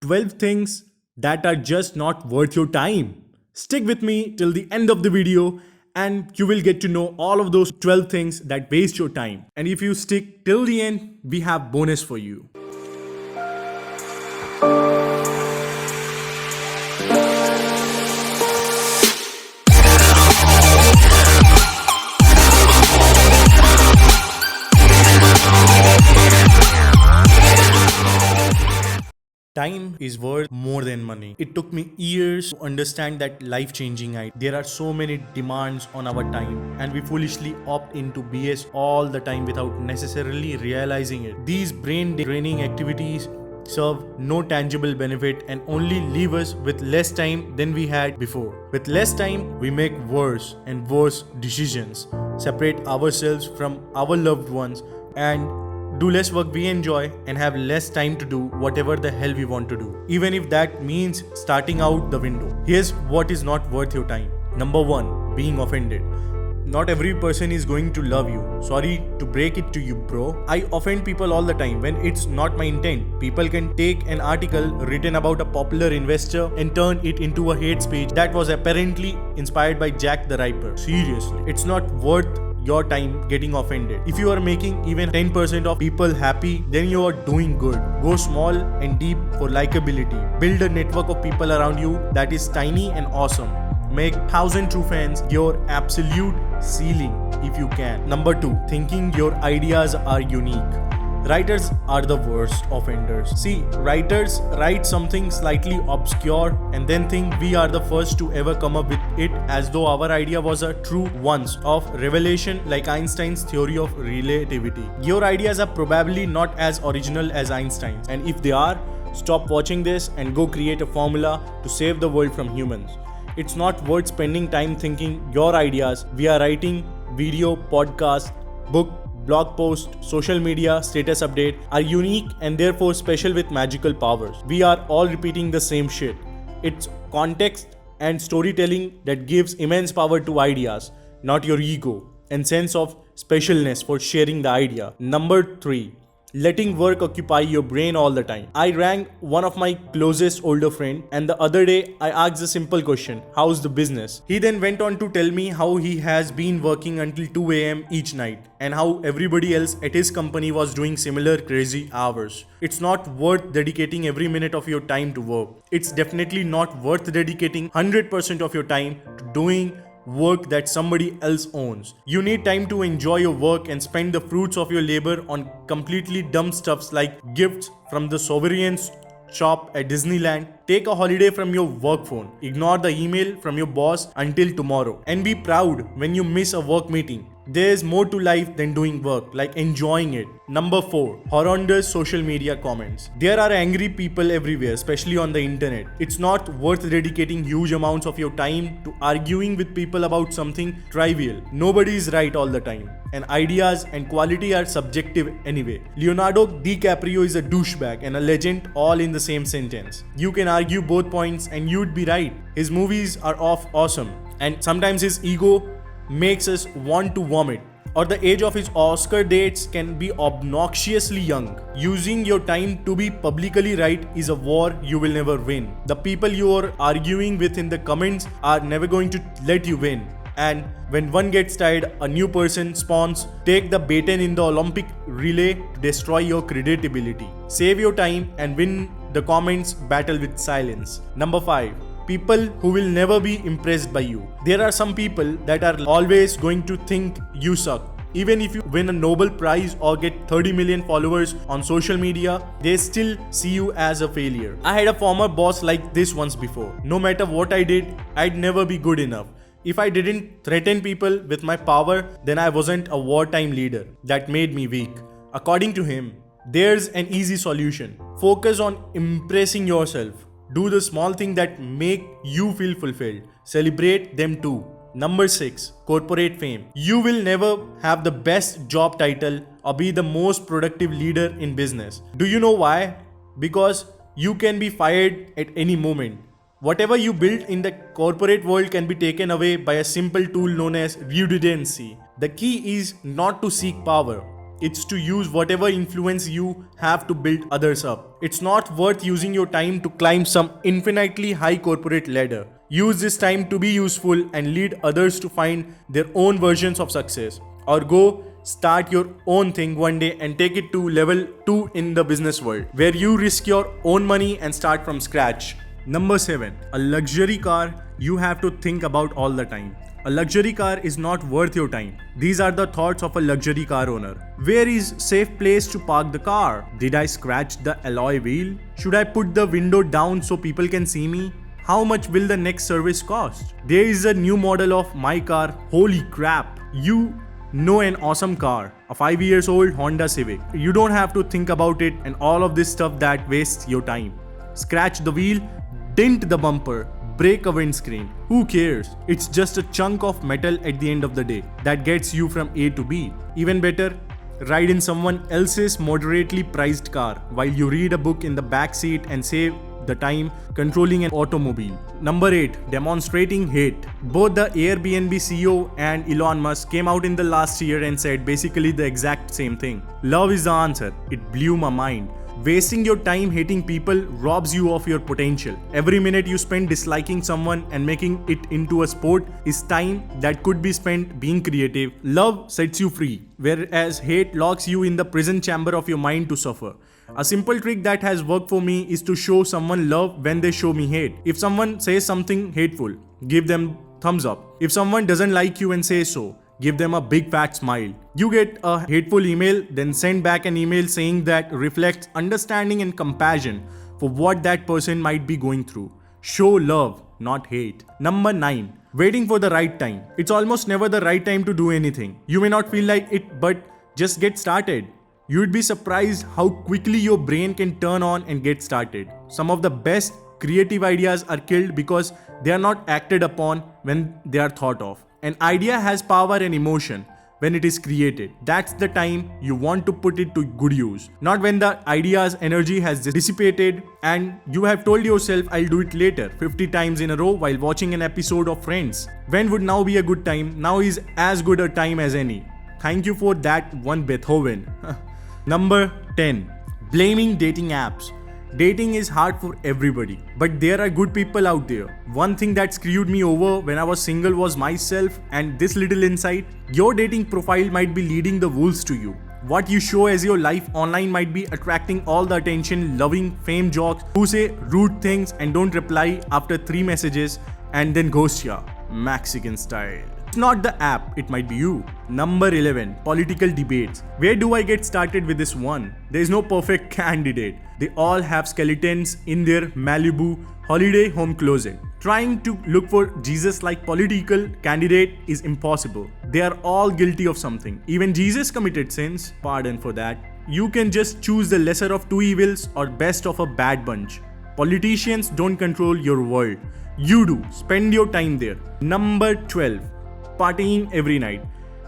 12 things that are just not worth your time. Stick with me till the end of the video and you will get to know all of those 12 things that waste your time. And if you stick till the end, we have bonus for you. Time is worth more than money. It took me years to understand that life-changing idea. There are so many demands on our time and we foolishly opt into BS all the time without necessarily realizing it. These brain-draining activities serve no tangible benefit and only leave us with less time than we had before. With less time, we make worse and worse decisions, separate ourselves from our loved ones, and do less work we enjoy and have less time to do whatever the hell we want to do, even if that means starting out the window. Here's what is not worth your time. Number 1, being offended. Not every person is going to love you. Sorry to break it to you, bro. I offend people all the time when it's not my intent. People can take an article written about a popular investor and turn it into a hate speech that was apparently inspired by Jack the Ripper. Seriously, it's not worth your time getting offended. If you are making even 10% of people happy, then you are doing good. Go small and deep for likability. Build a network of people around you that is tiny and awesome. Make 1,000 true fans your absolute ceiling if you can. Number 2, thinking your ideas are unique. Writers are the worst offenders. See, writers write something slightly obscure and then think we are the first to ever come up with it as though our idea was a true once of revelation, like Einstein's theory of relativity. Your ideas are probably not as original as Einstein's, and if they are, stop watching this and go create a formula to save the world from humans. It's not worth spending time thinking your ideas via writing, video, podcast, book, blog post, social media, status update are unique and therefore special with magical powers. We are all repeating the same shit. It's context and storytelling that gives immense power to ideas, not your ego and sense of specialness for sharing the idea. Number 3, letting work occupy your brain all the time. I rang one of my closest older friend and the other day I asked a simple question, how's the business? He then went on to tell me how he has been working until 2 a.m. each night and how everybody else at his company was doing similar crazy hours. It's not worth dedicating every minute of your time to work. It's definitely not worth dedicating 100% of your time to doing work that somebody else owns. You need time to enjoy your work and spend the fruits of your labor on completely dumb stuffs like gifts from the sovereign shop at Disneyland. Take a holiday from your work phone. Ignore the email from your boss until tomorrow. And be proud when you miss a work meeting. There's more to life than doing work, like enjoying it. Number 4, horrendous social media comments. There are angry people everywhere, especially on the internet. It's not worth dedicating huge amounts of your time to arguing with people about something trivial. Nobody is right all the time, and ideas and quality are subjective anyway. Leonardo DiCaprio is a douchebag and a legend all in the same sentence. You can argue both points and you'd be right. His movies are awesome, and sometimes his ego makes us want to vomit. Or the age of his Oscar dates can be obnoxiously young. Using your time to be publicly right is a war you will never win. The people you are arguing with in the comments are never going to let you win. And when one gets tired, a new person spawns. Take the baton in the Olympic relay to destroy your credibility. Save your time and win the comments battle with silence. Number 5, people who will never be impressed by you. There are some people that are always going to think you suck. Even if you win a Nobel Prize or get 30 million followers on social media, they still see you as a failure. I had a former boss like this once before. No matter what I did, I'd never be good enough. If I didn't threaten people with my power, then I wasn't a wartime leader. That made me weak. According to him, there's an easy solution. Focus on impressing yourself. Do the small things that make you feel fulfilled. Celebrate them too. Number 6, corporate fame. You will never have the best job title or be the most productive leader in business. Do you know why? Because you can be fired at any moment. Whatever you built in the corporate world can be taken away by a simple tool known as redundancy. The key is not to seek power, It's to use whatever influence you have to build others up. It's not worth using your time to climb some infinitely high corporate ladder. Use this time to be useful and lead others to find their own versions of success. Or go start your own thing one day and take it to level 2 in the business world, where you risk your own money and start from scratch. Number 7. A luxury car you have to think about all the time. A luxury car is not worth your time. These are the thoughts of a luxury car owner. Where is safe place to park the car? Did I scratch the alloy wheel? Should I put the window down so people can see me? How much will the next service cost? There is a new model of my car. Holy crap. You know, an awesome car, a 5 years old Honda Civic. You don't have to think about it and all of this stuff that wastes your time. Scratch the wheel, dent the bumper, break a windscreen. Who cares? It's just a chunk of metal at the end of the day that gets you from A to B. Even better, ride in someone else's moderately priced car while you read a book in the back seat and save the time controlling an automobile. Number 8. Demonstrating hate. Both the Airbnb CEO and Elon Musk came out in the last year and said basically the exact same thing. Love is the answer. It blew my mind. Wasting your time hating people robs you of your potential. Every minute you spend disliking someone and making it into a sport is time that could be spent being creative. Love sets you free, whereas hate locks you in the prison chamber of your mind to suffer. A simple trick that has worked for me is to show someone love when they show me hate. If someone says something hateful, give them thumbs up. If someone doesn't like you and says so, give them a big fat smile. You get a hateful email, then send back an email saying that reflects understanding and compassion for what that person might be going through. Show love, not hate. Number 9. Waiting for the right time. It's almost never the right time to do anything. You may not feel like it, but just get started. You'd be surprised how quickly your brain can turn on and get started. Some of the best creative ideas are killed because they are not acted upon when they are thought of. An idea has power and emotion when it is created. That's the time you want to put it to good use. Not when the idea's energy has dissipated and you have told yourself I'll do it later 50 times in a row while watching an episode of Friends. When would now be a good time? Now is as good a time as any. Thank you for that one, Beethoven. Number 10. Blaming dating apps. Dating is hard for everybody, but there are good people out there. One thing that screwed me over when I was single was myself, and this little insight: your dating profile might be leading the wolves to you. What you show as your life online might be attracting all the attention, loving fame jocks who say rude things and don't reply after 3 messages and then ghost ya, Mexican style. It's not the app, it might be you. Number 11. Political debates. Where do I get started with this one? There is no perfect candidate. They all have skeletons in their Malibu holiday home closet. Trying to look for Jesus-like political candidate is impossible. They are all guilty of something. Even Jesus committed sins. Pardon for that. You can just choose the lesser of two evils or best of a bad bunch. Politicians don't control your world. You do. Spend your time there. Number 12. Partying every night.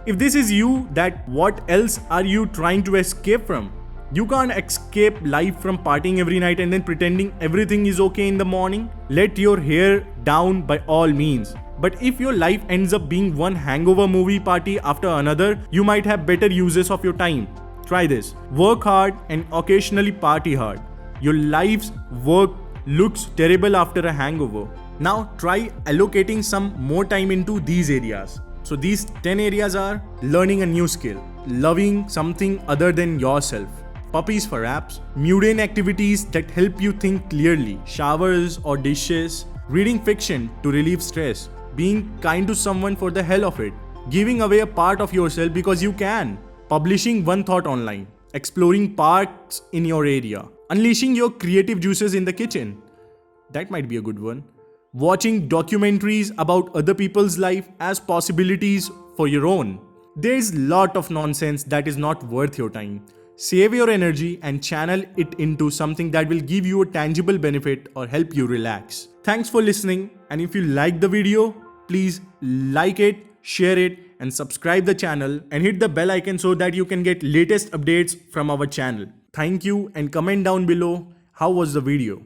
If this is you, that what else are you trying to escape from? You can't escape life from partying every night and then pretending everything is okay in the morning. Let your hair down by all means. But if your life ends up being one hangover movie party after another, you might have better uses of your time. Try this. Work hard and occasionally party hard. Your life's work looks terrible after a hangover. Now try allocating some more time into these areas. So these 10 areas are: learning a new skill, loving something other than yourself, puppies for apps, mundane activities that help you think clearly, showers or dishes, reading fiction to relieve stress, being kind to someone for the hell of it, giving away a part of yourself because you can, publishing one thought online, exploring parks in your area, unleashing your creative juices in the kitchen. That might be a good one. Watching documentaries about other people's life as possibilities for your own. There's a lot of nonsense that is not worth your time. Save your energy and channel it into something that will give you a tangible benefit or help you relax. Thanks for listening, and if you like the video, please like it, share it, and subscribe the channel and hit the bell icon so that you can get latest updates from our channel. Thank you, and comment down below how was the video.